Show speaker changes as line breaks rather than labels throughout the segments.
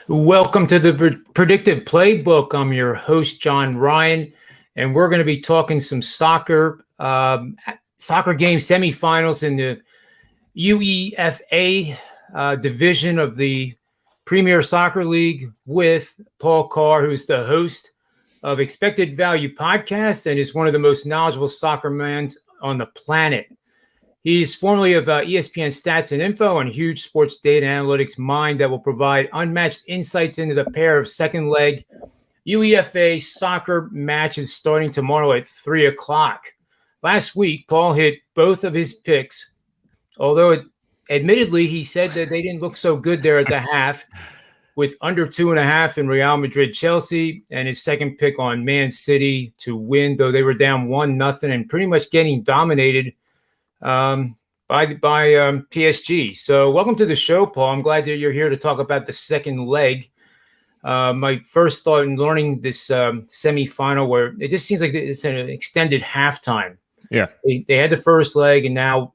Welcome to the Predictive Playbook. I'm your host, John Ryan, and we're going to be talking some soccer game semifinals in the UEFA division of the Premier Soccer League with Paul Carr, who's the host of Expected Value Podcast and is one of the most knowledgeable soccer minds on the planet. He's formerly of ESPN Stats and Info and huge sports data analytics mind that will provide unmatched insights into the pair of second leg UEFA soccer matches starting tomorrow at 3 o'clock. Last week, Paul hit both of his picks, although admittedly he said that they didn't look so good there at the half, with under 2.5 in Real Madrid-Chelsea and his second pick on Man City to win, though they were down 1-0 and pretty much getting dominated by PSG. So welcome to the show, Paul. I'm glad that you're here to talk about the second leg. My first thought in learning this semifinal, where it just seems like it's an extended halftime.
Yeah,
they had the first leg and now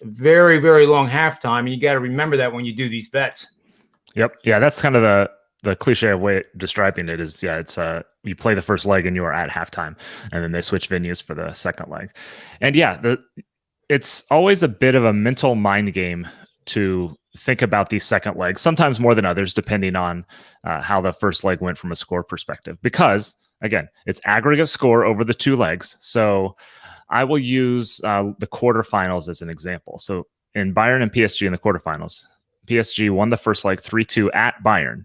very, very long halftime. And you got to remember that when you do these bets.
Yep. Yeah, that's kind of the cliche way of describing it is, it's you play the first leg and you are at halftime, and then they switch venues for the second leg. And it's always a bit of a mental mind game to think about these second legs, sometimes more than others, depending on how the first leg went from a score perspective. Because, again, it's aggregate score over the two legs. So I will use the quarterfinals as an example. So in Bayern and PSG in the quarterfinals, PSG won the first leg 3-2 at Bayern.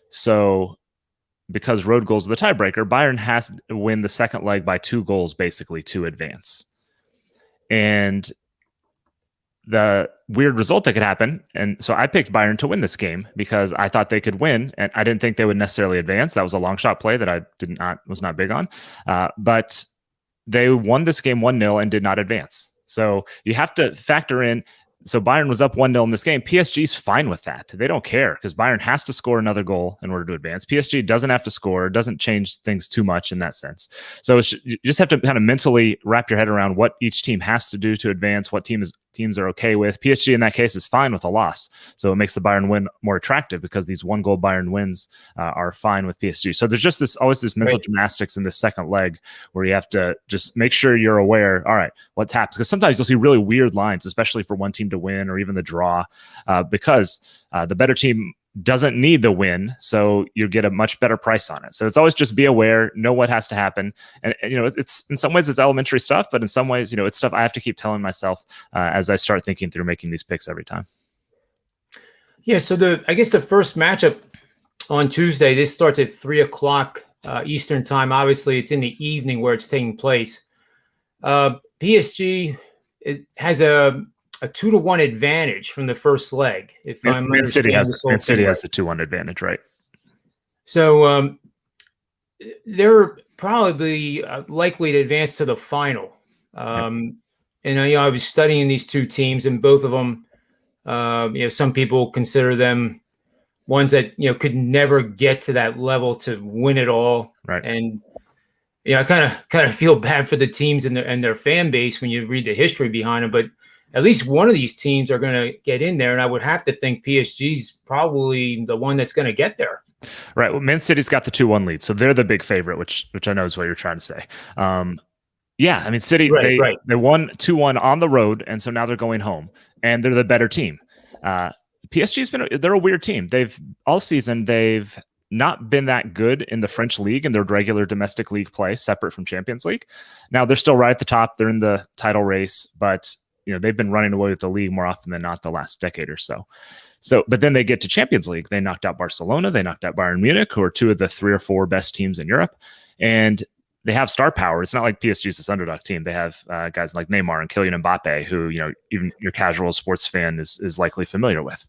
So because road goals are the tiebreaker, Bayern has to win the second leg by 2 goals, basically, to advance. And the weird result that could happen, and so I picked Bayern to win this game because I thought they could win, and I didn't think they would necessarily advance. That was a long shot play that I was not big on, but they won this game 1-0 and did not advance. So you have to factor in. So Bayern was up 1-0 in this game. PSG's fine with that. They don't care because Bayern has to score another goal in order to advance. PSG doesn't have to score. It doesn't change things too much in that sense. So you just have to kind of mentally wrap your head around what each team has to do to advance, what teams are okay with. PSG in that case is fine with a loss. So it makes the Bayern win more attractive because these 1-goal Bayern wins are fine with PSG. So there's just always this mental gymnastics in this second leg where you have to just make sure you're aware, all right, what happens? Because sometimes you'll see really weird lines, especially for one team to win or even the draw, because the better team doesn't need the win, so you get a much better price on it. So it's always just be aware, know what has to happen, and it's in some ways it's elementary stuff, but in some ways it's stuff I have to keep telling myself as I start thinking through making these picks every time.
Yeah, so I guess the first matchup on Tuesday, this starts at 3 o'clock Eastern time. Obviously, it's in the evening where it's taking place. PSG has a 2-1 advantage from the first leg.
Man City has the 2-1 advantage, right?
So they're probably likely to advance to the final. And I was studying these two teams, and both of them, some people consider them ones that could never get to that level to win it all.
Right.
And I kind of feel bad for the teams and their fan base when you read the history behind them, but at least one of these teams are going to get in there, and I would have to think PSG's probably the one that's going to get there.
Right. Well, Man City's got the 2-1 lead, so they're the big favorite, which I know is what you're trying to say. City, they won 2-1 on the road, and so now they're going home, and they're the better team. They're a weird team. All season they've not been that good in the French league and their regular domestic league play, separate from Champions League. Now they're still right at the top. They're in the title race, but they've been running away with the league more often than not the last decade or so. But then they get to Champions League. They knocked out Barcelona. They knocked out Bayern Munich, who are 2 of the 3 or 4 best teams in Europe. And they have star power. It's not like PSG's this underdog team. They have guys like Neymar and Kylian Mbappe, who, even your casual sports fan is likely familiar with.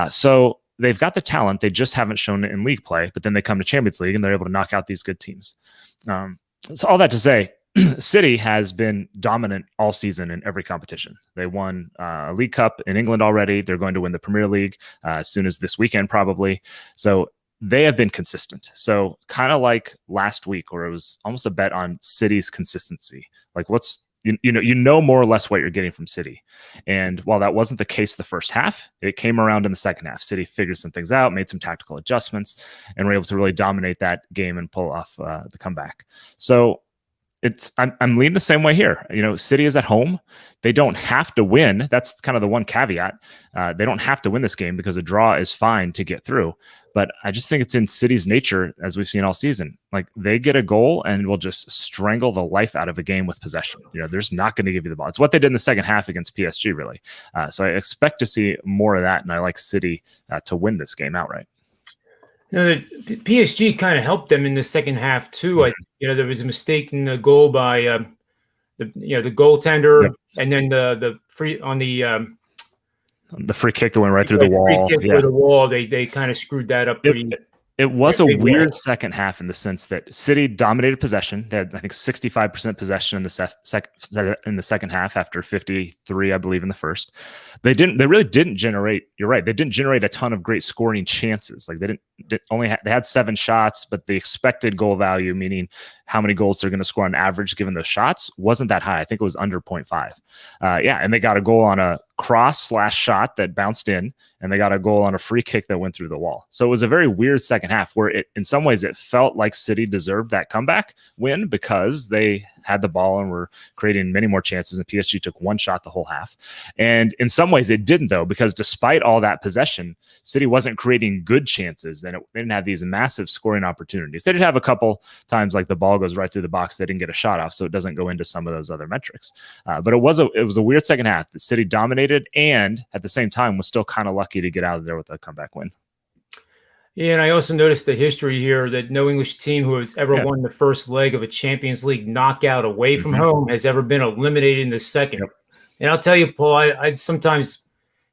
So they've got the talent. They just haven't shown it in league play, but then they come to Champions League and they're able to knock out these good teams. So all that to say, City has been dominant all season in every competition. They won a League Cup in England already. They're going to win the Premier League as soon as this weekend, probably. So they have been consistent. So kind of like last week, where it was almost a bet on City's consistency. Like, what's you know more or less what you're getting from City. And while that wasn't the case the first half, it came around in the second half. City figured some things out, made some tactical adjustments, and were able to really dominate that game and pull off the comeback. So I'm leaning the same way here. City is at home. They don't have to win. That's kind of the one caveat. They don't have to win this game because a draw is fine to get through. But I just think it's in City's nature, as we've seen all season. Like, they get a goal and will just strangle the life out of a game with possession. They're just not going to give you the ball. It's what they did in the second half against PSG, really. So I expect to see more of that, and I like City to win this game outright.
The PSG kind of helped them in the second half too. There was a mistake in the goal by the goaltender, and then the free on the
free kick that went right through the wall.
Through the wall, they kind of screwed that up pretty.
It was a weird second half in the sense that City dominated possession. They had, I think, 65% possession in the second half after 53, I believe, in the first. They really didn't generate. You're right. They didn't generate a ton of great scoring chances. Like, they had 7 shots, but the expected goal value, meaning how many goals they're going to score on average given those shots, wasn't that high. I think it was under 0.5. And they got a goal on a cross/shot that bounced in, and they got a goal on a free kick that went through the wall. So it was a very weird second half where in some ways it felt like City deserved that comeback win because they had the ball and were creating many more chances, and PSG took 1 shot the whole half. And in some ways it didn't, though, because despite all that possession, City wasn't creating good chances, and they didn't have these massive scoring opportunities. They did have a couple times like the ball goes right through the box, they didn't get a shot off, so it doesn't go into some of those other metrics. But it was a weird second half. The City dominated and at the same time was still kind of lucky to get out of there with a comeback win.
Yeah, and I also noticed the history here that no English team who has ever won the first leg of a Champions League knockout away from home has ever been eliminated in the second. And I'll tell you, Paul, I sometimes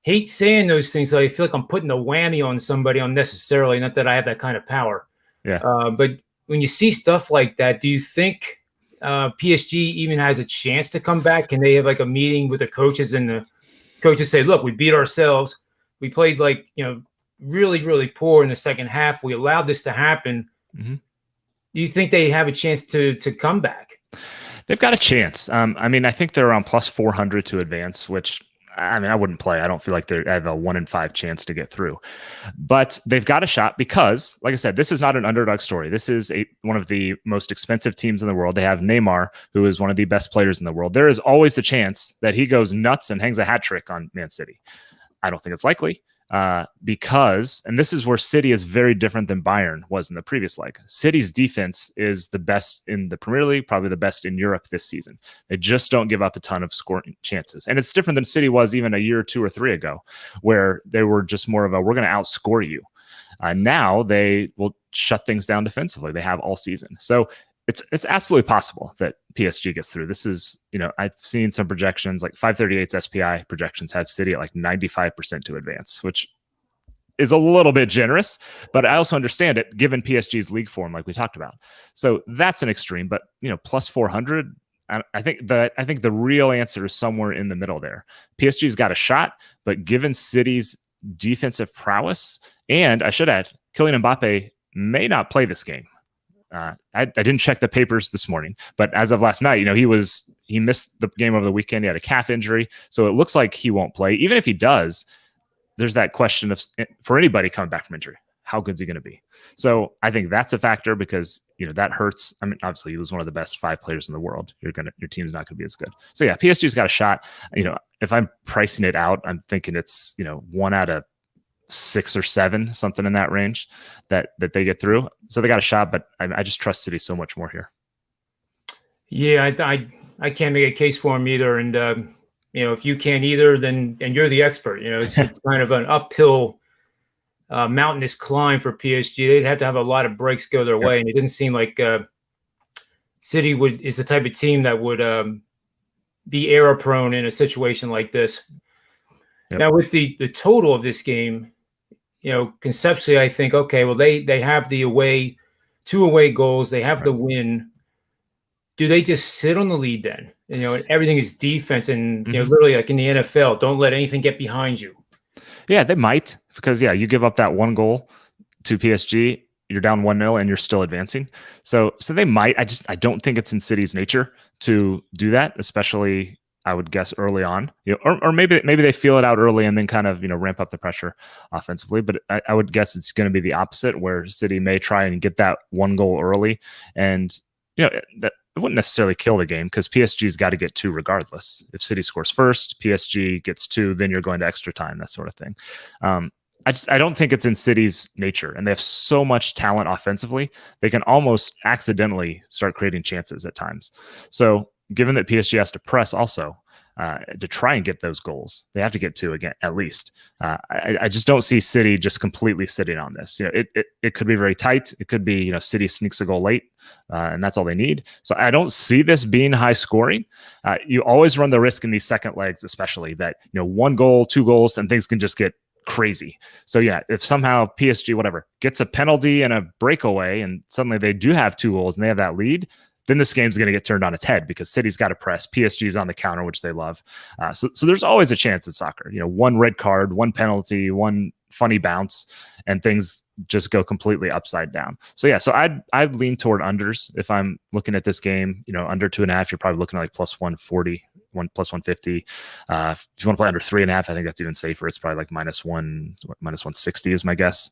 hate saying those things. So I feel like I'm putting a whammy on somebody unnecessarily, not that I have that kind of power. But when you see stuff like that, do you think PSG even has a chance to come back? Can they have like a meeting with the coaches and the coaches say, look, we beat ourselves. We played really, really poor in the second half. We allowed this to happen. Do you think they have a chance to come back?
They've got a chance. I think they're around plus 400 to advance, which I wouldn't play. I don't feel like they have a 1 in 5 chance to get through, but they've got a shot because, like I said, this is not an underdog story. This is one of the most expensive teams in the world. They have Neymar, who is one of the best players in the world. There is always the chance that he goes nuts and hangs a hat trick on Man City. I don't think it's likely. Because, and this is where City is very different than Bayern was in the previous leg. City's defense is the best in the Premier League, probably the best in Europe this season. They just don't give up a ton of scoring chances. And it's different than City was even a year or 2 or 3 ago, where they were just more of a, we're going to outscore you. Now they will shut things down defensively. They have all season. So it's absolutely possible that PSG gets through. This is, I've seen some projections, like 538's SPI projections have City at like 95% to advance, which is a little bit generous, but I also understand it given PSG's league form, like we talked about. So that's an extreme, but plus 400. I think the real answer is somewhere in the middle there. PSG's got a shot, but given City's defensive prowess, and I should add, Kylian Mbappe may not play this game. I didn't check the papers this morning, but as of last night, he missed the game over the weekend. He had a calf injury, so it looks like he won't play. Even if he does, there's that question of, for anybody coming back from injury, how good is he going to be? So I think that's a factor because that hurts. Obviously, you lose one of the best 5 players in the world. Your team's not going to be as good. So yeah, PSG's got a shot. If I'm pricing it out, I'm thinking it's 1 out of 6 or 7, something in that range that they get through. So they got a shot, but I just trust City so much more here. Yeah,
I can't make a case for him either. And, if you can't either, and you're the expert, it's kind of an uphill mountainous climb for PSG. They'd have to have a lot of breaks go their way. And it didn't seem like City is the type of team that would be error prone in a situation like this. Now with the total of this game, conceptually, I think, okay, well, they have the 2 away goals. They have the win. Do they just sit on the lead then? Everything is defense and, literally like in the NFL, don't let anything get behind you.
Yeah, they might because, you give up that 1 goal to PSG, you're down 1-0 and you're still advancing. So they might. I don't think it's in City's nature to do that, especially I would guess early on, or maybe they feel it out early and then kind of ramp up the pressure offensively. But I would guess it's going to be the opposite, where City may try and get that one goal early, and that it wouldn't necessarily kill the game because PSG's got to get 2 regardless. If City scores first, PSG gets 2, then you're going to extra time, that sort of thing. I don't think it's in City's nature, and they have so much talent offensively, they can almost accidentally start creating chances at times. So given that PSG has to press also to try and get those goals, they have to get 2 again, at least. I just don't see City just completely sitting on this. It could be very tight. It could be, City sneaks a goal late, and that's all they need. So I don't see this being high scoring. You always run the risk in these second legs, especially that, 1 goal, 2 goals, and things can just get crazy. So yeah, if somehow PSG, gets a penalty and a breakaway, and suddenly they do have 2 goals and they have that lead, then this game's going to get turned on its head because City's got to press. PSG's on the counter, which they love. So there's always a chance in soccer. 1 red card, 1 penalty, 1 funny bounce, and things just go completely upside down. So yeah, so I'd lean toward unders if I'm looking at this game. Under 2.5, you're probably looking at like plus 140, plus 150. If you want to play under 3.5, I think that's even safer. It's probably like minus 160 is my guess.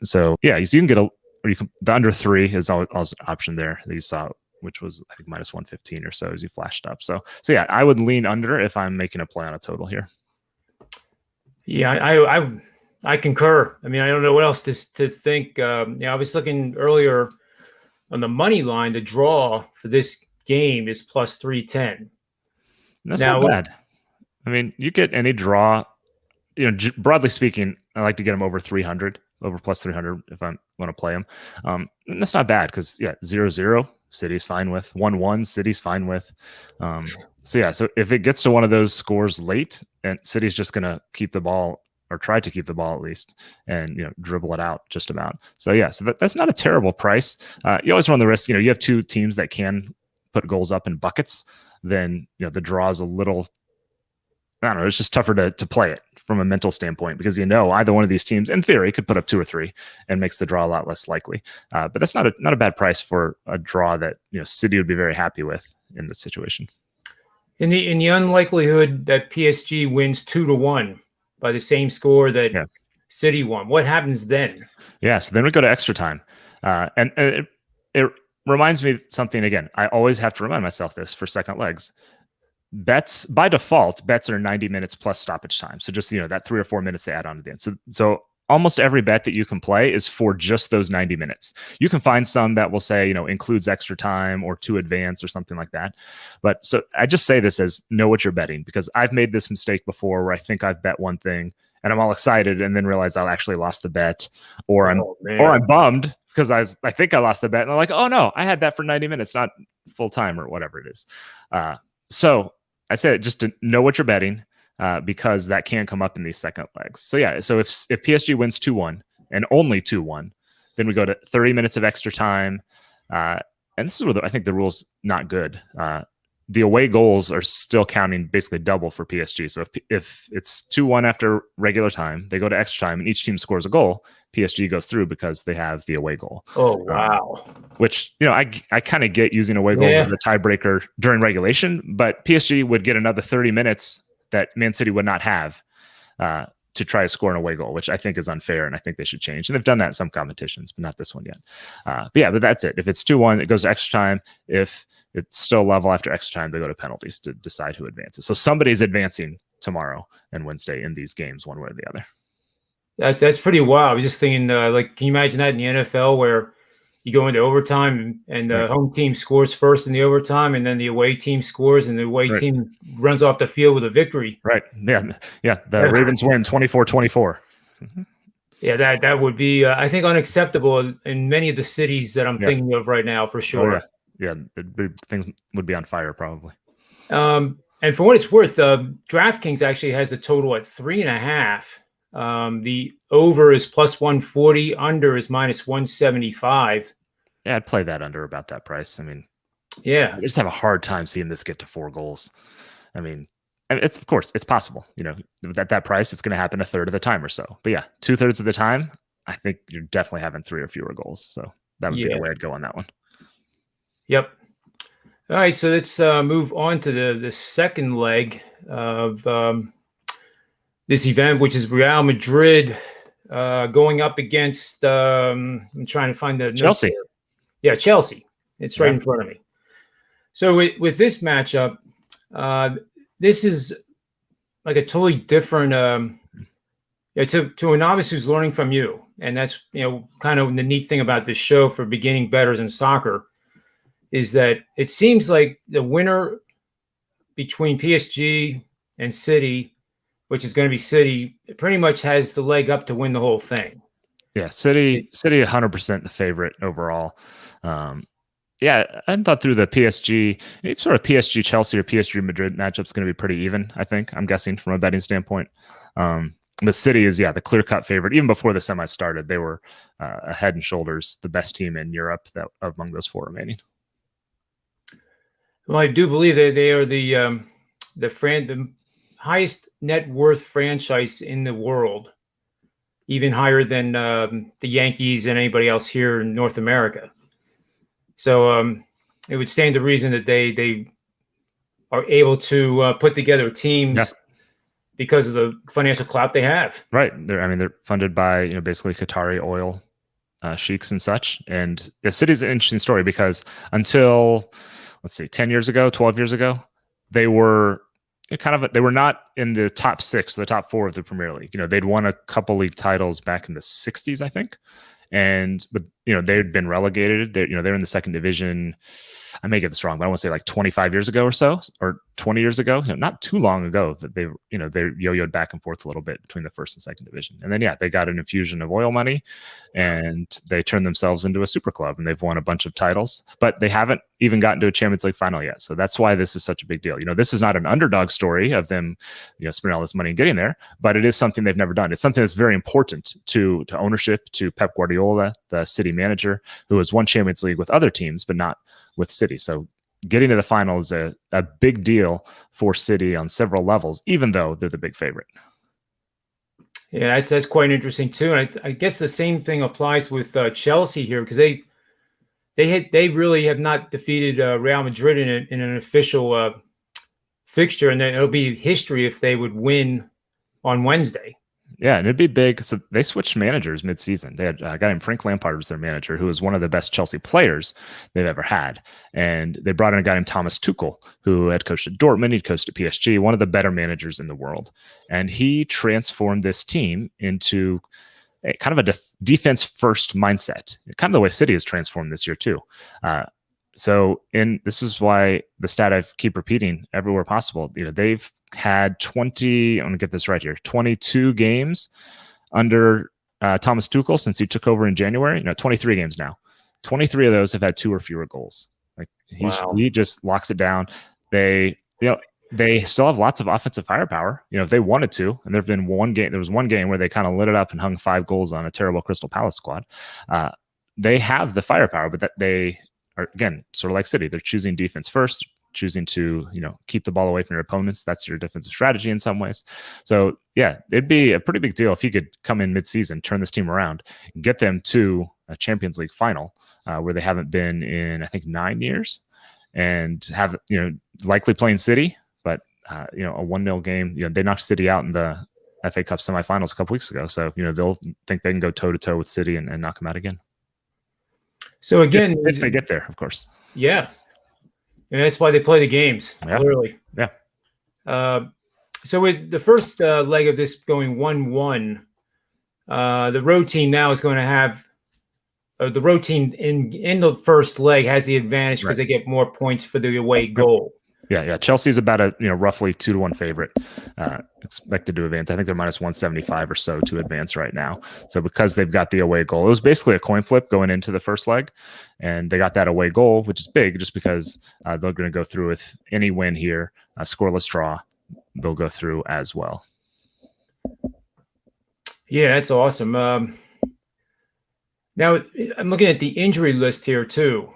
So yeah, you can get the under 3 is always an option there that you saw, which was I think minus 115 or so as you flashed up. So yeah, I would lean under if I'm making a play on a total here.
Yeah, I concur. I mean, I don't know what else to think. I was looking earlier on the money line. The draw for this game is plus 310.
That's not bad. I mean, you get any draw. Broadly speaking, I like to get them over 300. Over plus 300 if I want to play them. And that's not bad because 0-0 City's fine with, 1-1 City's fine with. So if it gets to one of those scores late, and City's just going to keep the ball or try to keep the ball at least, and dribble it out just about. So that's not a terrible price. You always run the risk. You have 2 teams that can put goals up in buckets. Then the draw is a little. I don't know. It's just tougher to play it from a mental standpoint because either one of these teams, in theory, could put up 2 or 3 and makes the draw a lot less likely. But that's not a bad price for a draw that City would be very happy with in this situation.
In the unlikelihood that PSG wins 2-1 by the same score that City won, what happens then?
Yeah, so then we go to extra time, and it reminds me of something again. I always have to remind myself this for second legs. Bets by default, bets are 90 minutes plus stoppage time. So just, that 3 or 4 minutes they add on to the end. So almost every bet that you can play is for just those 90 minutes. You can find some that will say, includes extra time or 2 advance or something like that. But so I just say this as know what you're betting, because I've made this mistake before where I think I've bet one thing and I'm all excited and then realize I actually lost the bet, or I'm bummed because I think I lost the bet and I'm like, oh no, I had that for 90 minutes, not full time or whatever it is. So I said just to know what you're betting, because that can come up in these second legs. So yeah, so if PSG wins 2-1 and only 2-1, then we go to 30 minutes of extra time. And this is where I think the rule's not good. The away goals are still counting basically double for PSG. So if it's 2-1 after regular time, they go to extra time and each team scores a goal, PSG goes through because they have the away goal.
Oh, wow.
Which, I kind of get using away goals as a tiebreaker during regulation, but PSG would get another 30 minutes that Man City would not have to try to score an away goal, which I think is unfair, and I think they should change. And they've done that in some competitions, but not this one yet. But that's it. If it's 2-1, it goes to extra time. If it's still level after extra time, they go to penalties to decide who advances. So somebody's advancing tomorrow and Wednesday in these games, one way or the other.
That's pretty wild. I was just thinking, can you imagine that in the NFL where you go into overtime and the home team scores first in the overtime, and then the away team scores and the away team runs off the field with a victory? Right.
Yeah. The Ravens win 24-24.
Yeah, that would be, I think, unacceptable in many of the cities that I'm thinking of right now, for sure.
Oh, yeah, things would be on fire probably.
And for what it's worth, DraftKings actually has the total at 3.5. The over is plus 140, under is minus 175.
Yeah, I'd play that under about that price. I mean,
I
just have a hard time seeing this get to 4 goals. I mean, it's of course it's possible. At that price, it's going to happen a third of the time or so. But yeah, 2/3 of the time, I think you're definitely having 3 or fewer goals. So that would be the way I'd go on that one.
Yep. All right, so let's move on to the second leg of this event, which is Real Madrid going up against. I'm trying to find the notes
Chelsea.
here. Yeah, Chelsea. It's right in front of me. So with this matchup, this is like a totally different. To a novice who's learning from you, and that's kind of the neat thing about this show for beginning bettors in soccer, is that it seems like the winner between PSG and City, which is going to be City, pretty much has the leg up to win the whole thing.
Yeah, City 100% the favorite overall. Yeah, I thought through the PSG, sort of PSG Chelsea or PSG Madrid matchup is going to be pretty even, I think. I'm guessing from a betting standpoint. The City is, the clear-cut favorite. Even before the semis started, they were head and shoulders the best team in Europe among those four remaining.
Well, I do believe that they are the highest net worth franchise in the world, even higher than the Yankees and anybody else here in North America. So it would stand to reason that they are able to put together teams because of the financial clout they have.
Right. They're funded by basically Qatari oil sheiks and such. And the City's an interesting story because until 10 years ago, 12 years ago, they were they were not in the top 6, the top 4 of the Premier League. They'd won a couple league titles back in the 60s, I think. But they'd been relegated. They're in the second division. I may get this wrong, but I want to say like 25 years ago or so, or 20 years ago. Not too long ago that they yo-yoed back and forth a little bit between the first and second division. And then they got an infusion of oil money, and they turned themselves into a super club, and they've won a bunch of titles, but they haven't even gotten to a Champions League final yet. So that's why this is such a big deal. This is not an underdog story of them, spending all this money and getting there, but it is something they've never done. It's something that's very important to ownership, to Pep Guardiola, the City manager, who has won Champions League with other teams, but not with City. So getting to the final is a big deal for City on several levels, even though they're the big favorite.
Yeah, that's quite interesting too. And I guess the same thing applies with Chelsea here, because they really have not defeated Real Madrid in an official fixture, and then it'll be history if they would win on Wednesday.
Yeah, and it'd be big. So they switched managers mid-season. They had a guy named Frank Lampard was their manager, who was one of the best Chelsea players they've ever had. And they brought in a guy named Thomas Tuchel, who had coached at Dortmund. He'd coached at PSG, one of the better managers in the world. And he transformed this team into a kind of a defense-first mindset, kind of the way City has transformed this year too. This is why the stat I keep repeating everywhere possible. They've had 20. I'm gonna get this right here. 22 games under Thomas Tuchel since he took over in January. 23 games now. 23 of those have had 2 or fewer goals. He just locks it down. They still have lots of offensive firepower. If they wanted to, and there was one game where they kind of lit it up and hung 5 goals on a terrible Crystal Palace squad. They have the firepower, but that they are, again, sort of like City. They're choosing defense first, choosing to keep the ball away from your opponents. That's your defensive strategy in some ways. So it'd be a pretty big deal if he could come in mid-season, turn this team around, and get them to a Champions League final where they haven't been in, I think, 9 years, and have likely playing City, but a 1-0 game. They knocked City out in the FA Cup semifinals a couple weeks ago, so they'll think they can go toe to toe with City and knock them out again. So again, if they get there, of course.
Yeah. And that's why they play the games, clearly.
Yeah.
So with the first leg of this going 1-1, the road team now is going to have the road team in the first leg has the advantage because they get more points for the away goal.
Yeah. Chelsea's about a roughly 2-1 favorite, expected to advance. I think they're minus 175 or so to advance right now. So because they've got the away goal, it was basically a coin flip going into the first leg, and they got that away goal, which is big, just because they're going to go through with any win here, a scoreless draw. They'll go through as well. Yeah,
that's awesome. Now I'm looking at the injury list here too.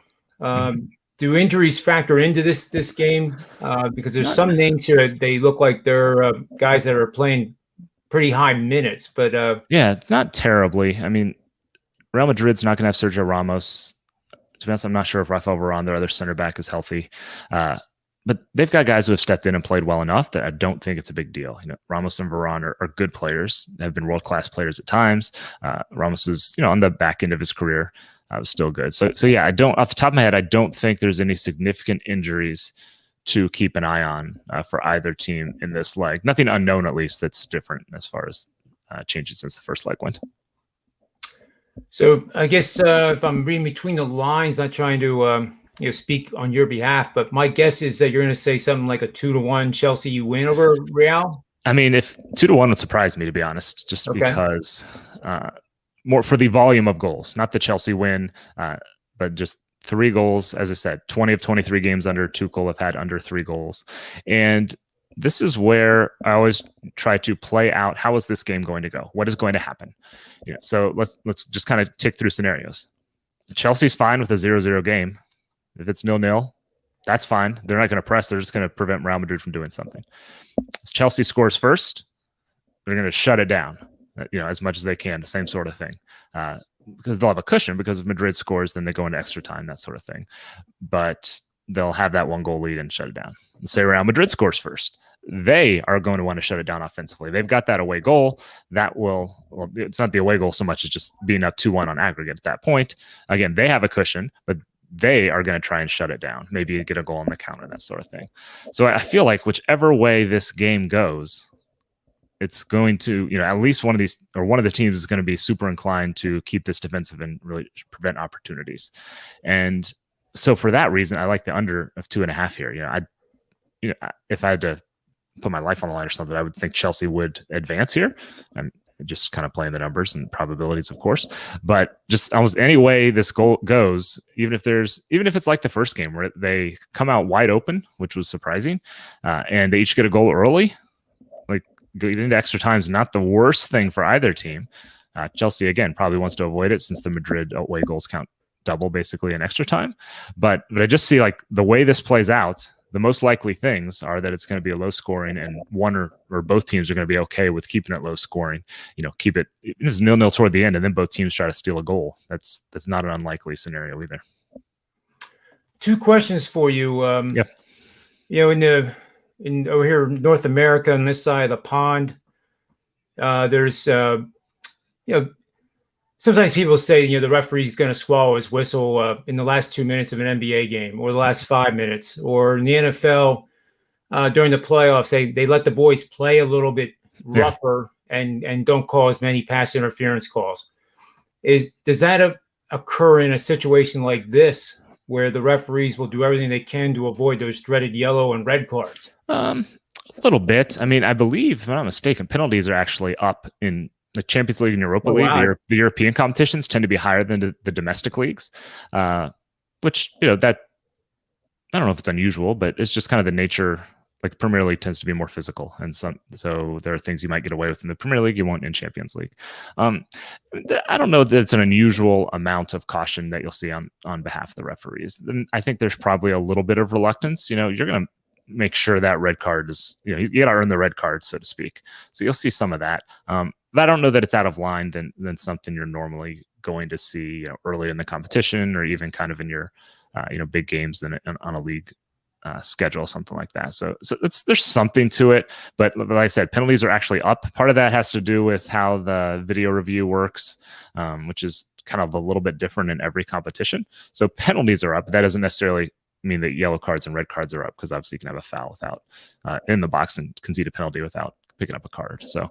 Do injuries factor into this game? Because there's some names here that they look like they're guys that are playing pretty high minutes, but
not terribly. I mean, Real Madrid's not going to have Sergio Ramos be honest, I'm not sure if Rafael Varane, their other center back, is healthy. But they've got guys who have stepped in and played well enough that I don't think it's a big deal. Ramos and Varane are good players, have been world-class players at times. Ramos is, on the back end of his career, was still good. So yeah, off the top of my head, I don't think there's any significant injuries to keep an eye on for either team in this leg. Nothing unknown, at least, that's different as far as changes since the first leg went.
So I guess if I'm reading between the lines, not trying to speak on your behalf, but my guess is that you're going to say something like a 2-1 Chelsea win over Real.
I mean, if 2-1 would surprise me, to be honest, just because more for the volume of goals, not the Chelsea win, but just 3 goals. As I said, 20 of 23 games under Tuchel have had under 3 goals. And this is where I always try to play out, how is this game going to go? What is going to happen? So let's just kind of tick through scenarios. Chelsea's fine with a 0-0 game. If it's 0-0, that's fine. They're not going to press. They're just going to prevent Real Madrid from doing something. If Chelsea scores first, they're going to shut it down, as much as they can, the same sort of thing. Because they'll have a cushion, because if Madrid scores, then they go into extra time, that sort of thing. But they'll have that 1-goal lead and shut it down. Let's say Real Madrid scores first. They are going to want to shut it down offensively. They've got that away goal. It's not the away goal so much as just being up 2-1 on aggregate at that point. Again, they have a cushion, but they are going to try and shut it down, maybe get a goal on the counter, that sort of thing. So I feel like whichever way this game goes, it's going to, at least one of the teams is going to be super inclined to keep this defensive and really prevent opportunities. And so for that reason, I like the under of 2.5 here. If I had to put my life on the line or something, I would think Chelsea would advance here. I'm just kind of playing the numbers and probabilities, of course, but just almost any way this goal goes, even if it's like the first game where they come out wide open, which was surprising, and they each get a goal early, like going into extra time is not the worst thing for either team. Chelsea, again, probably wants to avoid it since the Madrid away goals count double basically in extra time. But I just see like the way this plays out, the most likely things are that it's going to be a low scoring, and one or both teams are going to be okay with keeping it low scoring. Keep it 0-0 toward the end, and then both teams try to steal a goal. That's not an unlikely scenario either.
2 questions for you.
Yep.
Over here in North America, on this side of the pond, there's sometimes people say, the referee's going to swallow his whistle in the last 2 minutes of an NBA game, or the last 5 minutes, or in the NFL during the playoffs, they let the boys play a little bit rougher and don't call as many pass interference calls. Does that occur in a situation like this, where the referees will do everything they can to avoid those dreaded yellow and red cards?
A little bit. I mean, I believe, if I'm not mistaken, penalties are actually up in the Champions League and Europa League. Wow. The European competitions tend to be higher than the domestic leagues, which, that I don't know if it's unusual, but it's just kind of the nature. Like Premier League tends to be more physical, and so there are things you might get away with in the Premier League you won't in Champions League. I don't know that it's an unusual amount of caution that you'll see on behalf of the referees. Then I think there's probably a little bit of reluctance. You're going to make sure that red card is, you got to earn the red card, so to speak. So you'll see some of that. But I don't know that it's out of line than something you're normally going to see, early in the competition, or even kind of in your, big games on a league schedule, something like that. So there's something to it. But like I said, penalties are actually up. Part of that has to do with how the video review works, which is kind of a little bit different in every competition. So penalties are up. That doesn't necessarily mean that yellow cards and red cards are up, because obviously you can have a foul without in the box and concede a penalty without picking up a card. So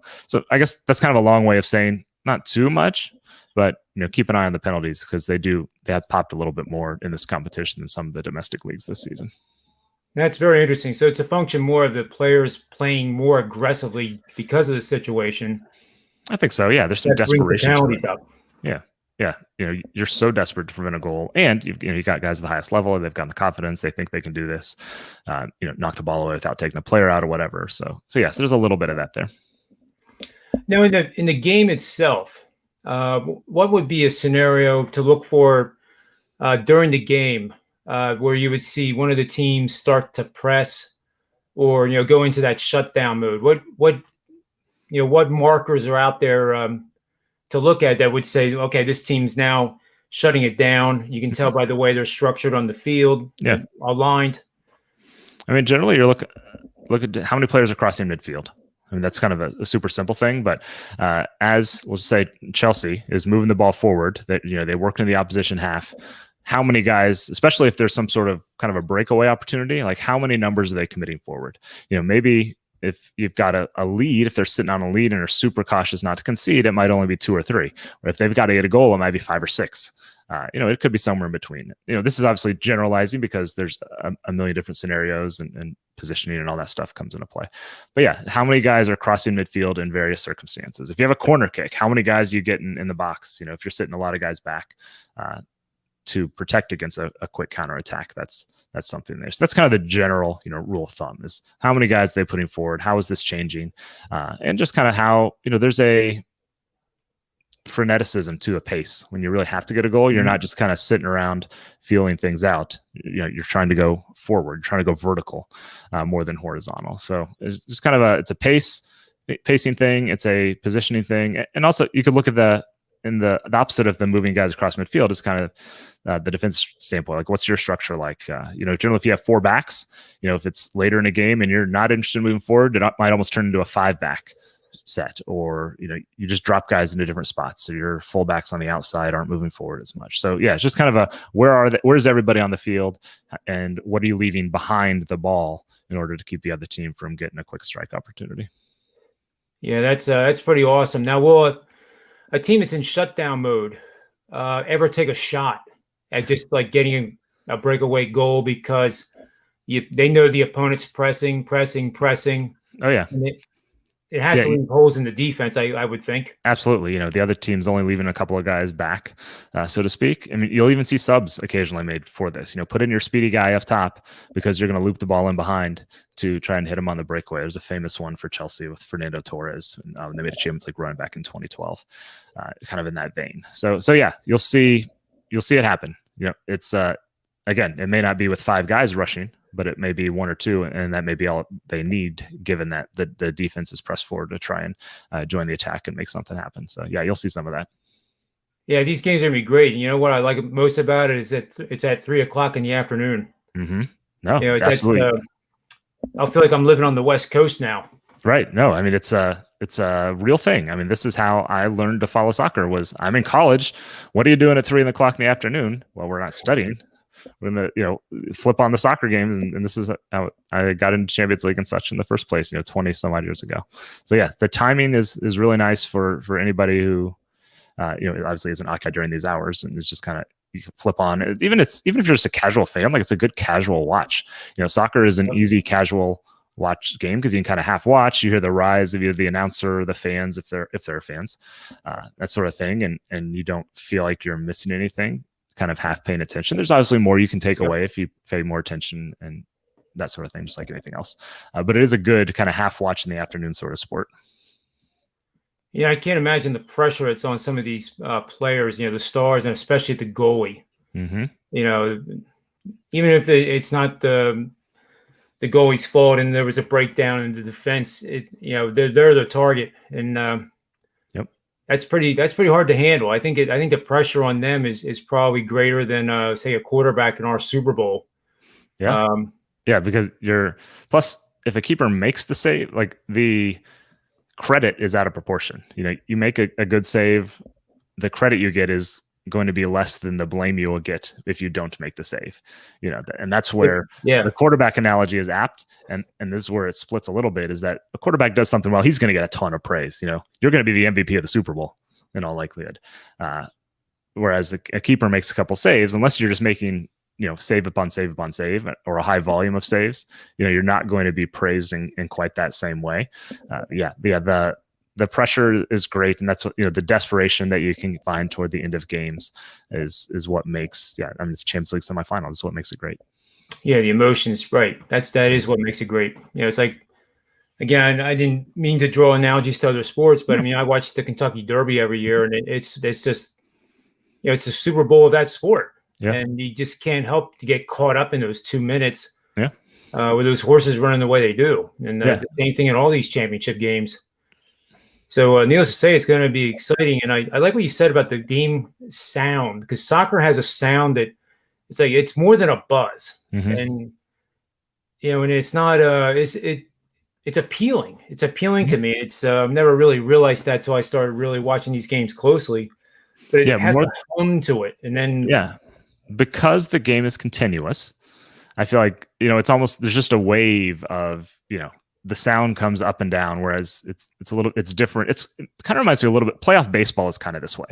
I guess that's kind of a long way of saying not too much, but keep an eye on the penalties, because they have popped a little bit more in this competition than some of the domestic leagues this season.
That's very interesting. So it's a function more of the players playing more aggressively because of the situation.
I think so. Yeah, there's some desperation to it.
Up.
Yeah. You're so desperate to prevent a goal, and you got guys at the highest level, and they've got the confidence. They think they can do this. Knock the ball away without taking the player out or whatever. So yes, there's a little bit of that there.
Now, in the game itself, what would be a scenario to look for during the game where you would see one of the teams start to press, or go into that shutdown mode? What markers are out there to look at that would say, okay, this team's now shutting it down. You can tell by the way they're structured on the field, aligned.
I mean, generally, you're look at how many players are crossing midfield. I mean, that's kind of a super simple thing, but as we'll say, Chelsea is moving the ball forward. That they work in the opposition half. How many guys, especially if there's some sort of kind of a breakaway opportunity, like how many numbers are they committing forward? Maybe if you've got a lead, if they're sitting on a lead and are super cautious not to concede, it might only be 2 or 3. Or if they've got to get a goal, it might be 5 or 6. It could be somewhere in between. This is obviously generalizing because there's a million different scenarios and positioning and all that stuff comes into play. But yeah, how many guys are crossing midfield in various circumstances? If you have a corner kick, how many guys you get in the box? If you're sitting a lot of guys back to protect against a quick counterattack, that's something there. So that's kind of the general rule of thumb, is how many guys they're putting forward, how is this changing, and just kind of how there's a freneticism to a pace. When you really have to get a goal, you're not just kind of sitting around feeling things out. You're trying to go forward, you're trying to go vertical more than horizontal. So it's just kind of it's a pacing thing, it's a positioning thing, and also you could look at the opposite of the moving guys across midfield is kind of the defense standpoint. Like, what's your structure like? Generally, if you have 4 backs, if it's later in a game and you're not interested in moving forward, it might almost turn into a 5-back set, or you just drop guys into different spots, so your fullbacks on the outside aren't moving forward as much. So yeah, it's just kind of where's everybody on the field, and what are you leaving behind the ball in order to keep the other team from getting a quick strike opportunity?
Yeah, that's pretty awesome. Now, will a team that's in shutdown mode ever take a shot at just like getting a breakaway goal because they know the opponent's pressing?
Oh yeah.
And it has to leave holes in the defense, I would think.
Absolutely. The other team's only leaving a couple of guys back, so to speak. I mean, you'll even see subs occasionally made for this. Put in your speedy guy up top because you're going to loop the ball in behind to try and hit him on the breakaway. There's a famous one for Chelsea with Fernando Torres. They made a Champions League run back in 2012, kind of in that vein. So yeah, you'll see it happen. It's again, it may not be with 5 guys rushing, but it may be 1 or 2, and that may be all they need, given that the defense is pressed forward to try and join the attack and make something happen. So yeah, you'll see some of that.
Yeah, these games are gonna be great. And what I like most about it is that it's at 3:00 in the afternoon.
Mm-hmm. No, absolutely.
I feel like I'm living on the West Coast now.
Right. No, I mean, it's a real thing. I mean, this is how I learned to follow soccer. I'm in college. What are you doing at 3:00 in the afternoon? Well, we're not studying. We're gonna, flip on the soccer games, and this is how I got into Champions League and such in the first place, 20 some odd years ago. So yeah, the timing is really nice for anybody who, obviously isn't occupied during these hours, and it's just kind of, you can flip on. Even if you're just a casual fan, like, it's a good casual watch. Soccer is an easy casual watch game because you can kind of half watch. You hear the rise of either the announcer or the fans, if there are fans, that sort of thing, and you don't feel like you're missing anything. Kind of half paying attention. There's obviously more you can take away if you pay more attention and that sort of thing, just like anything else. But it is a good kind of half watch in the afternoon sort of sport.
Yeah, I can't imagine the pressure it's on some of these players, the stars, and especially the goalie.
Mm-hmm.
Even if it's not the goalie's fault and there was a breakdown in the defense, they're the target, and that's pretty hard to handle. I think the pressure on them is probably greater than say a quarterback in our Super Bowl.
Yeah. Because plus if a keeper makes the save, like, the credit is out of proportion. You make a good save, the credit you get is going to be less than the blame you will get if you don't make the save. And that's where the quarterback analogy is apt. And this is where it splits a little bit, is that a quarterback does something well, he's going to get a ton of praise. You're going to be the MVP of the Super Bowl in all likelihood. Whereas a keeper makes a couple saves, unless you're just making, save upon save upon save, or a high volume of saves, you're not going to be praised in quite that same way. The pressure is great, and that's what, the desperation that you can find toward the end of games is what makes, it's Champions League semifinals is what makes it great.
Yeah, the emotions, right? That is what makes it great. It's like, again, I didn't mean to draw analogies to other sports, but I watch the Kentucky Derby every year, and it's just, it's the Super Bowl of that sport, and you just can't help to get caught up in those 2 minutes, with those horses running the way they do, and the same thing in all these championship games. So needless to say, it's going to be exciting. And I like what you said about the game sound, because soccer has a sound that it's like it's more than a buzz. And and it's not it's appealing. It's appealing to me. It's I've never really realized that till I started really watching these games closely. But it has a hum to it. And then
because the game is continuous, I feel like it's almost there's just a wave of the sound comes up and down, whereas it's different. It kind of reminds me a little bit. Playoff baseball is kind of this way,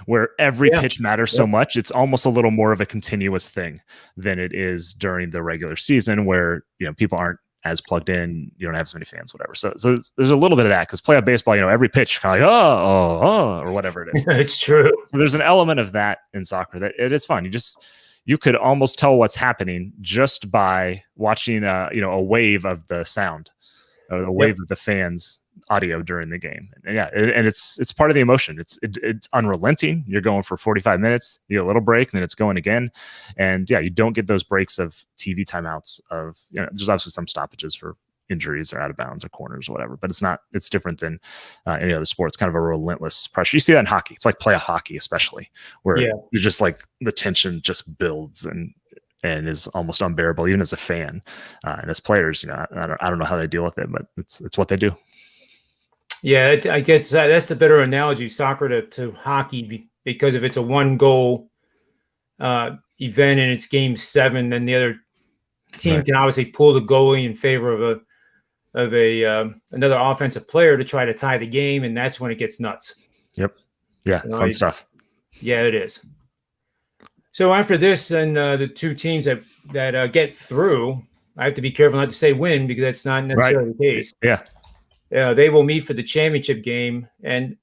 where every pitch matters so much. It's almost a little more of a continuous thing than it is during the regular season, where people aren't as plugged in. You don't have as many fans, whatever. So there's a little bit of that because playoff baseball, every pitch kind of like or whatever it is.
It's true.
So there's an element of that in soccer that it is fun. You could almost tell what's happening just by watching a wave of the sound. A wave of the fans' audio during the game, and it's part of the emotion. It's unrelenting. You're going for 45 minutes. You get a little break, and then it's going again, and you don't get those breaks of TV timeouts. There's obviously some stoppages for injuries or out of bounds or corners or whatever, but it's different than any other sport. It's kind of a relentless pressure. You see that in hockey. It's like playoff hockey, especially where you're just like the tension just builds and is almost unbearable, even as a fan and as players. I don't know how they deal with it, but it's what they do.
Yeah, I guess that's the better analogy, soccer to hockey, because if it's a one goal event and it's game 7, then the other team can obviously pull the goalie in favor of another offensive player to try to tie the game, and that's when it gets nuts.
Yep. Yeah, fun stuff.
Yeah, it is. So after this, and the two teams that get through, I have to be careful not to say win, because that's not necessarily the case.
Yeah.
They will meet for the championship game, and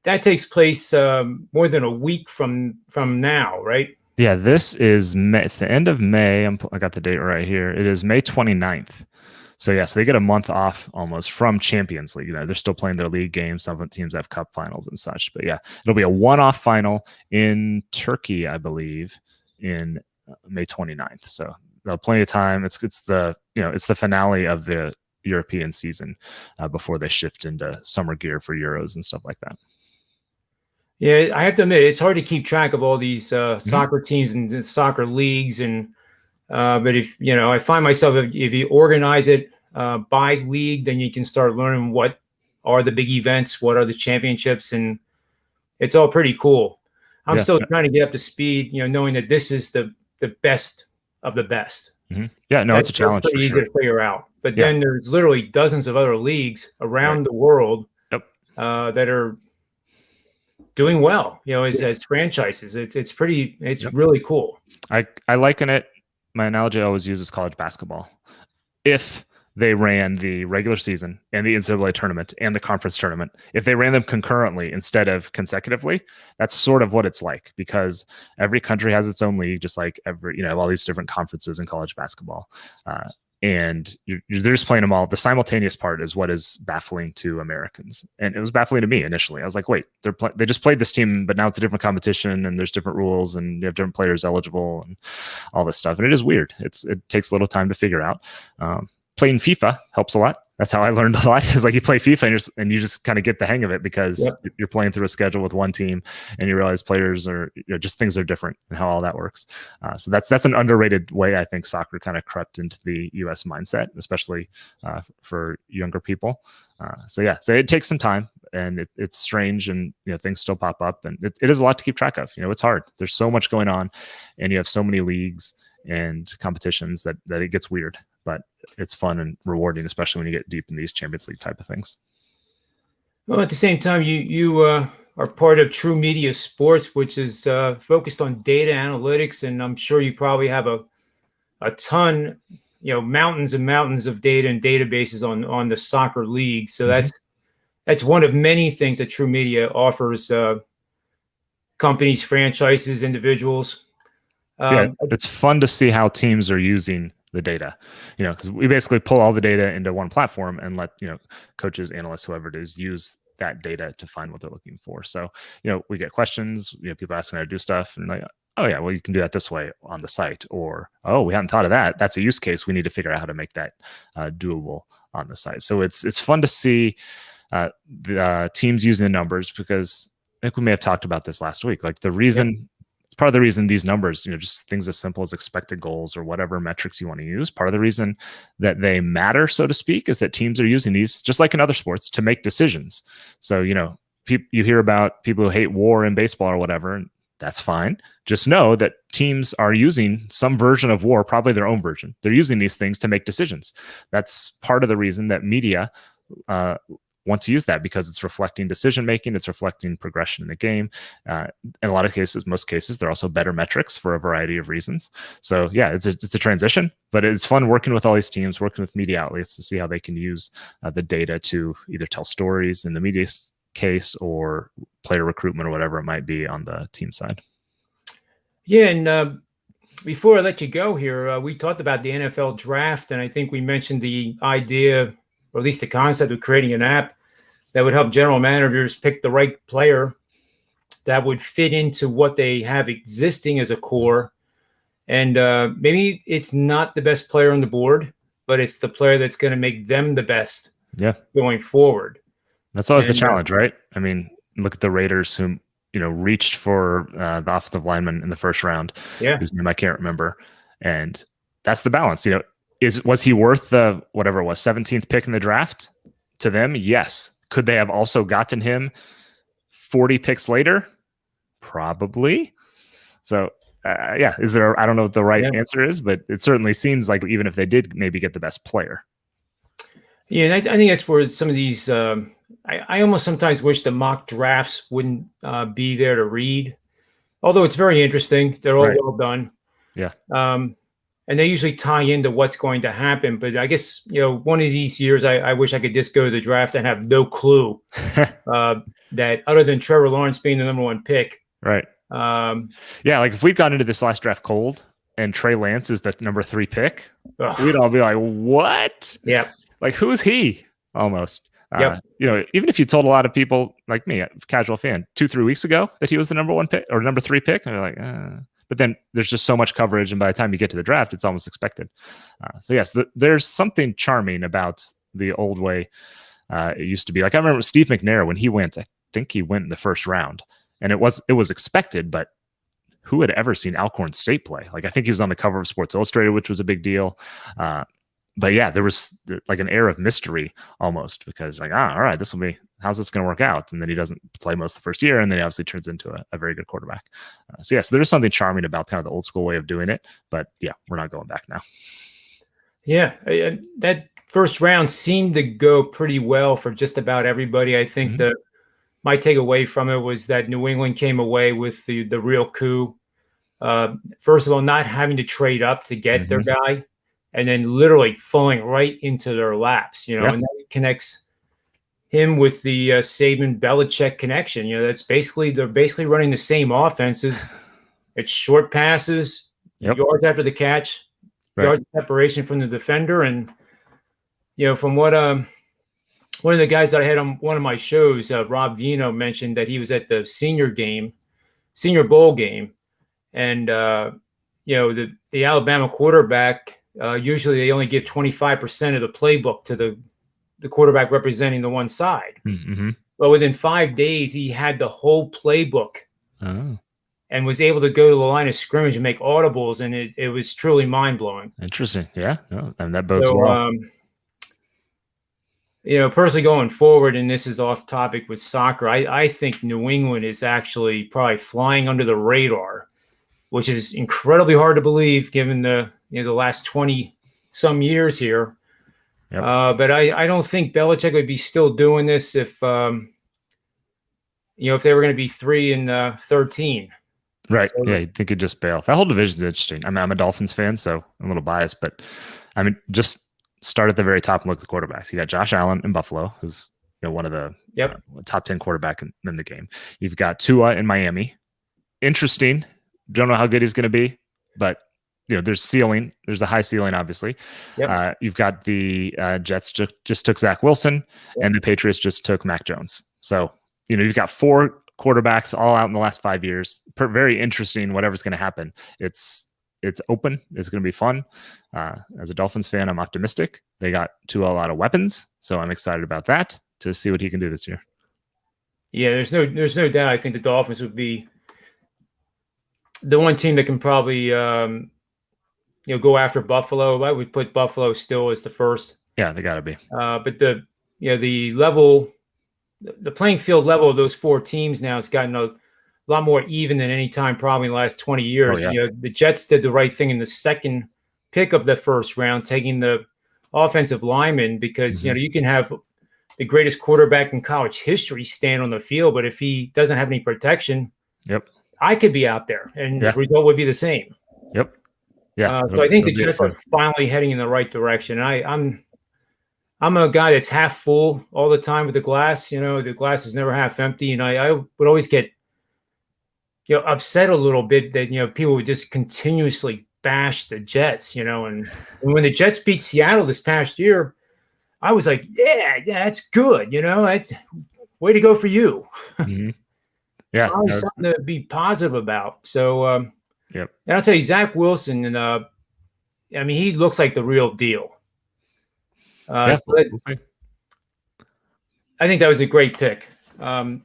that takes place more than a week from now, right?
Yeah, this is May. It's the end of May. I got the date right here. It is May 29th. So they get a month off almost from Champions League. They're still playing their league games. Some of the teams have cup finals and such. But it'll be a one-off final in Turkey, I believe, in May 29th. So they'll have plenty of time. It's the finale of the European season before they shift into summer gear for Euros and stuff like that.
Yeah, I have to admit, it's hard to keep track of all these soccer teams and soccer leagues, but if I find myself, if you organize it by league, then you can start learning what are the big events, what are the championships, and it's all pretty cool. I'm still trying to get up to speed, knowing that this is the best of the best.
Yeah, no, it's a challenge.
It's pretty easy to figure out. But then there's literally dozens of other leagues around the world that are doing well, as franchises. It's really cool.
I liken it. My analogy I always use is college basketball. If they ran the regular season and the NCAA tournament and the conference tournament, if they ran them concurrently instead of consecutively, that's sort of what it's like, because every country has its own league, just like all these different conferences in college basketball. And they're just playing them all. The simultaneous part is what is baffling to Americans. And it was baffling to me initially. I was like, wait, they just played this team, but now it's a different competition and there's different rules and you have different players eligible and all this stuff. And it is weird. It takes a little time to figure out. Playing FIFA helps a lot. That's how I learned a lot. Is like you play FIFA and you just kind of get the hang of it, because you're playing through a schedule with one team and you realize players are just things are different and how all that works. So that's an underrated way I think soccer kind of crept into the U.S. mindset, especially for younger people. So it takes some time, and it's strange, and things still pop up, and it is a lot to keep track of. It's hard. There's so much going on, and you have so many leagues and competitions that it gets weird. But it's fun and rewarding, especially when you get deep in these Champions League type of things.
Well, at the same time, you are part of True Media Sports, which is focused on data analytics, and I'm sure you probably have a ton, mountains and mountains of data and databases on the soccer league. So that's one of many things that True Media offers companies, franchises, individuals.
It's fun to see how teams are using the data, because we basically pull all the data into one platform and let, coaches, analysts, whoever it is, use that data to find what they're looking for. So, we get questions, people asking how to do stuff, and like, oh yeah, well, you can do that this way on the site, or, oh, we hadn't thought of that. That's a use case. We need to figure out how to make that doable on the site. So it's fun to see the teams using the numbers, because I think we may have talked about this last week. Like the reason, it's part of the reason these numbers, just things as simple as expected goals or whatever metrics you want to use, part of the reason that they matter, so to speak, is that teams are using these, just like in other sports, to make decisions. So, you hear about people who hate war in baseball or whatever, and that's fine. Just know that teams are using some version of war, probably their own version. They're using these things to make decisions. That's part of the reason that media want to use that, because it's reflecting decision making, it's reflecting progression in the game. In a lot of cases, most cases, they're also better metrics for a variety of reasons. So yeah, it's a transition, but it's fun working with all these teams, working with media outlets to see how they can use the data to either tell stories in the media case or player recruitment or whatever it might be on the team side.
Yeah, and before I let you go here, we talked about the NFL draft, and I think we mentioned the idea, or at least the concept, of creating an app that would help general managers pick the right player that would fit into what they have existing as a core. And maybe it's not the best player on the board, but it's the player that's going to make them the best going forward.
That's always the challenge, right? I mean, look at the Raiders, who reached for the offensive lineman in the first round, whose name I can't remember, and that's the balance. Was he worth the whatever it was 17th pick in the draft to them? Yes. Could they have also gotten him 40 picks later? Probably. So is there? I don't know what the right answer is, but it certainly seems like even if they did maybe get the best player.
Yeah, and I think that's where some of these. I almost sometimes wish the mock drafts wouldn't be there to read, although it's very interesting. They're all well done.
Yeah.
And they usually tie into what's going to happen. But I guess, one of these years, I wish I could just go to the draft and have no clue that other than Trevor Lawrence being the number one pick.
Right. Like if we'd gone into this last draft cold and Trey Lance is the number 3 pick, we'd all be like, what?
Yeah.
Like, who is he? Almost.
Yep.
Even if you told a lot of people like me, a casual fan, 2-3 weeks ago that he was the number 1 pick or number 3 pick, and they're like, But then there's just so much coverage, and by the time you get to the draft, it's almost expected. So yes, there's something charming about the old way it used to be. Like I remember Steve McNair, when he went, I think he went in the first round, and it was expected, but who had ever seen Alcorn State play? Like I think he was on the cover of Sports Illustrated, which was a big deal. But yeah, there was like an air of mystery almost, because like, all right, how's this going to work out? And then he doesn't play most of the first year, and then he obviously turns into a very good quarterback. So yes, there's something charming about kind of the old school way of doing it, but yeah, we're not going back now. Yeah,
that first round seemed to go pretty well for just about everybody. I think my takeaway from it was that New England came away with the real coup. First of all, not having to trade up to get their guy, and then literally falling right into their laps, and that connects him with the Saban-Belichick connection. They're basically running the same offenses. It's short passes, yards after the catch, yards of separation from the defender. And, from what one of the guys that I had on one of my shows, Rob Vino, mentioned that he was at the Senior Bowl game. And, the Alabama quarterback, usually they only give 25% of the playbook to the quarterback representing the one side. But within 5 days, he had the whole playbook and was able to go to the line of scrimmage and make audibles, and it was truly mind-blowing.
Interesting. Yeah. And that bodes well.
Personally going forward, and this is off topic with soccer, I think New England is actually probably flying under the radar, which is incredibly hard to believe given the last 20 some years here. But I don't think Belichick would be still doing this if they were going to be 3-13.
Right. So, yeah, you think he'd just bail. That whole division is interesting. I mean, I'm a Dolphins fan, so I'm a little biased, but I mean, just start at the very top and look at the quarterbacks. You got Josh Allen in Buffalo, who's one of the top 10 quarterback in the game. You've got Tua in Miami. Interesting. Don't know how good he's going to be, but there's ceiling. There's a high ceiling, obviously. You've got the Jets just took Zach Wilson, and the Patriots just took Mac Jones. So you've got 4 quarterbacks all out in the last 5 years. Very interesting. Whatever's going to happen, it's open. It's going to be fun. As a Dolphins fan, I'm optimistic. They got Tua a lot of weapons, so I'm excited about that to see what he can do this year.
Yeah, there's no doubt. I think the Dolphins would be the one team that can probably go after Buffalo. I would put Buffalo still as the first.
Yeah, they got to be.
But the level, the playing field level of those four teams now has gotten a lot more even than any time probably in the last 20 years.
Oh, yeah.
The Jets did the right thing in the second pick of the first round, taking the offensive lineman, because you can have the greatest quarterback in college history stand on the field, but if he doesn't have any protection, I could be out there, and the result would be the same.
Yep. Yeah.
So I think the Jets are finally heading in the right direction. I'm a guy that's half full all the time with the glass. The glass is never half empty, and I would always get upset a little bit that people would just continuously bash the Jets. And when the Jets beat Seattle this past year, I was like, yeah, that's good. That's way to go for you.
Yeah,
always something to be positive about. So, and I'll tell you, Zach Wilson, and he looks like the real deal. I think that was a great pick. And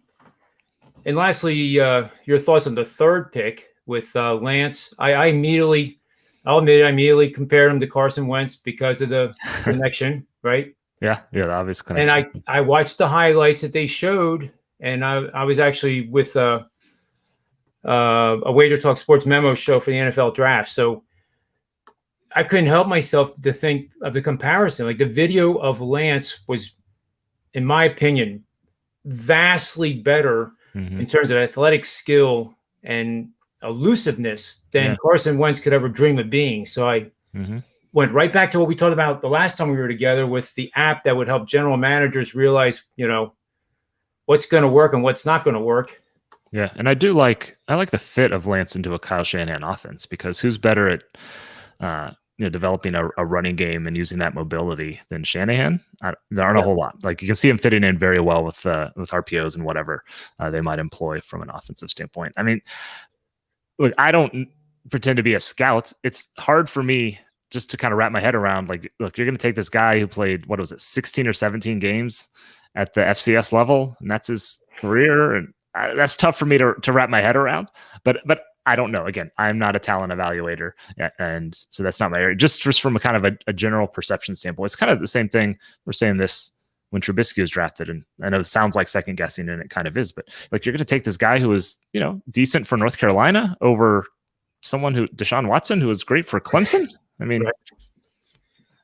lastly, your thoughts on the third pick with Lance. I'll admit, I immediately compared him to Carson Wentz because of the connection, right?
Yeah, the obvious connection.
And I watched the highlights that they showed, and I was actually with a Wager Talk Sports Memo show for the NFL draft. So I couldn't help myself to think of the comparison. Like, the video of Lance was, in my opinion, vastly better in terms of athletic skill and elusiveness than Carson Wentz could ever dream of being. So I went right back to what we talked about the last time we were together with the app that would help general managers realize, what's going to work and what's not going to work.
Yeah, and I like the fit of Lance into a Kyle Shanahan offense, because who's better at developing a running game and using that mobility than Shanahan? There aren't a whole lot. Like, you can see him fitting in very well with RPOs and whatever they might employ from an offensive standpoint. I mean, look, I don't pretend to be a scout. It's hard for me just to kind of wrap my head around, like, look, you're going to take this guy who played, 16 or 17 games at the FCS level, and that's his career. And that's tough for me to wrap my head around, but I don't know. Again, I'm not a talent evaluator, and so that's not my area. Just from a kind of a general perception standpoint, it's kind of the same thing. We're saying this when Trubisky was drafted, and I know it sounds like second guessing, and it kind of is, but like, you're going to take this guy who was, decent for North Carolina over someone Deshaun Watson, who was great for Clemson. I mean,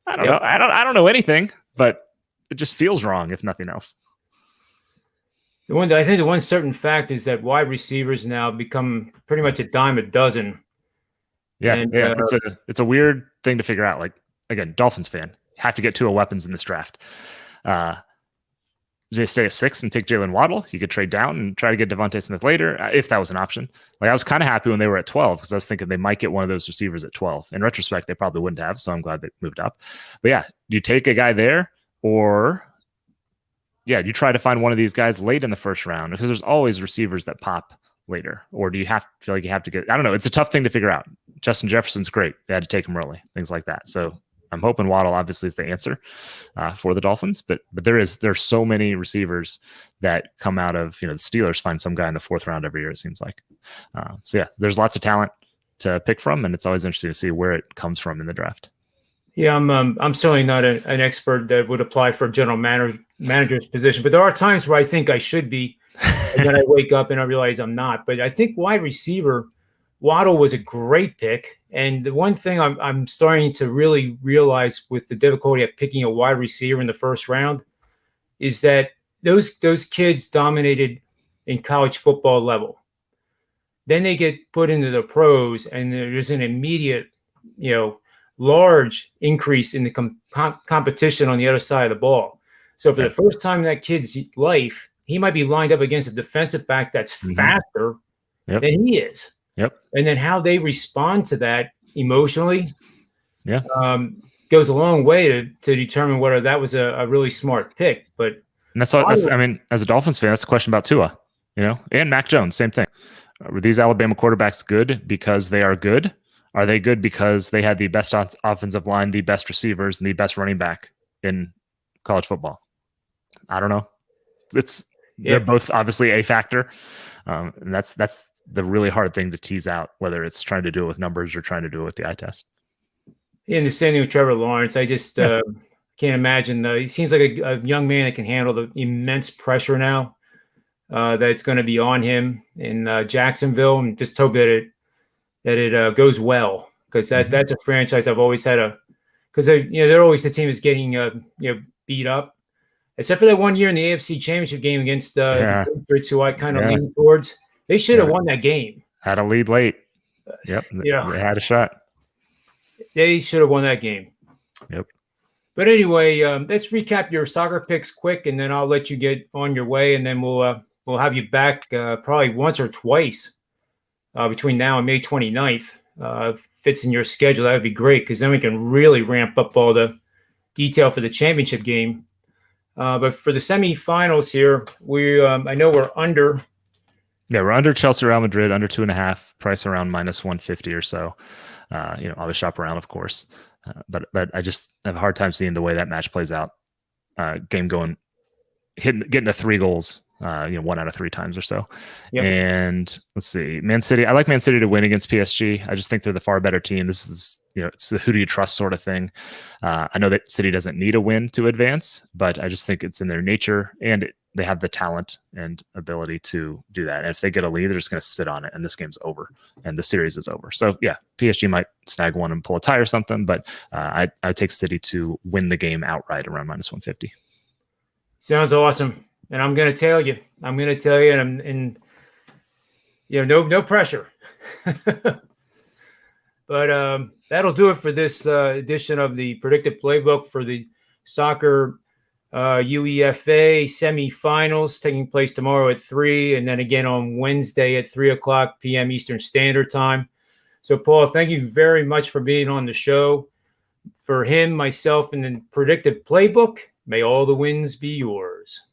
I don't know. I don't know anything, but it just feels wrong, if nothing else.
I think the one certain fact is that wide receivers now become pretty much a dime a dozen.
Yeah, it's a weird thing to figure out. Like, again, Dolphins fan, have to get two weapons in this draft. Just stay at 6 and take Jalen Waddle. You could trade down and try to get Devontae Smith later, if that was an option. Like, I was kind of happy when they were at 12, because I was thinking they might get one of those receivers at 12. In retrospect, they probably wouldn't have, so I'm glad they moved up. But yeah, you take a guy there, or you try to find one of these guys late in the first round, because there's always receivers that pop later. Or do you feel like you have to get? I don't know. It's a tough thing to figure out. Justin Jefferson's great. They had to take him early, things like that. So I'm hoping Waddle obviously is the answer for the Dolphins, but there's so many receivers that come out of, the Steelers find some guy in the 4th round every year, it seems like. So yeah, there's lots of talent to pick from, and it's always interesting to see where it comes from in the draft.
Yeah, I'm certainly not an expert that would apply for a general manager's position, but there are times where I think I should be, and then I wake up and I realize I'm not. But I think wide receiver, Waddle was a great pick. And the one thing I'm starting to really realize with the difficulty of picking a wide receiver in the first round is that those kids dominated in college football level. Then they get put into the pros, and there's an immediate, large increase in the competition on the other side of the ball. So for the first time in that kid's life, he might be lined up against a defensive back that's faster than he is. And then how they respond to that emotionally goes a long way to determine whether that was a really smart pick. But
that's as a Dolphins fan, that's a question about Tua, and Mac Jones, same thing. Were these Alabama quarterbacks good because they are good? Are they good because they had the best offensive line, the best receivers, and the best running back in college football? I don't know. they're both obviously a factor, and that's the really hard thing to tease out, whether it's trying to do it with numbers or trying to do it with the eye test.
In the same thing with Trevor Lawrence, I just can't imagine. He seems like a young man that can handle the immense pressure now that's going to be on him in Jacksonville, and just hope that it goes well, because that's a franchise I've always had because they're always the team that's getting beat up, except for that one year in the AFC Championship game against the Patriots, who I kind of lean towards. They should have won that game.
Had a lead late. Yep, they had a shot.
They should have won that game.
Yep.
But anyway, let's recap your soccer picks quick, and then I'll let you get on your way, and then we'll have you back probably once or twice between now and May 29th. Fits in your schedule, that would be great, because then we can really ramp up all the detail for the championship game. But for the semifinals here, I know we're under.
Yeah, we're under Chelsea, Real Madrid, under 2.5, price around -150 or so. Always shop around, of course. But I just have a hard time seeing the way that match plays out. Game going, getting to 3 goals, 1 out of 3 times or so. Yep. And let's see, Man City. I like Man City to win against PSG. I just think they're the far better team. This is, it's the who do you trust sort of thing. I know that City doesn't need a win to advance, but I just think it's in their nature, and they have the talent and ability to do that. And if they get a lead, they're just going to sit on it, and this game's over, and the series is over. So yeah, PSG might snag one and pull a tie or something, but I take City to win the game outright around -150.
Sounds awesome. And I'm going to tell you, and no pressure. But that'll do it for this edition of the Predictive Playbook for the soccer UEFA semifinals, taking place tomorrow at 3, and then again on Wednesday at 3:00 p.m. Eastern Standard Time. So, Paul, thank you very much for being on the show. For him, myself, and the Predictive Playbook, may all the wins be yours.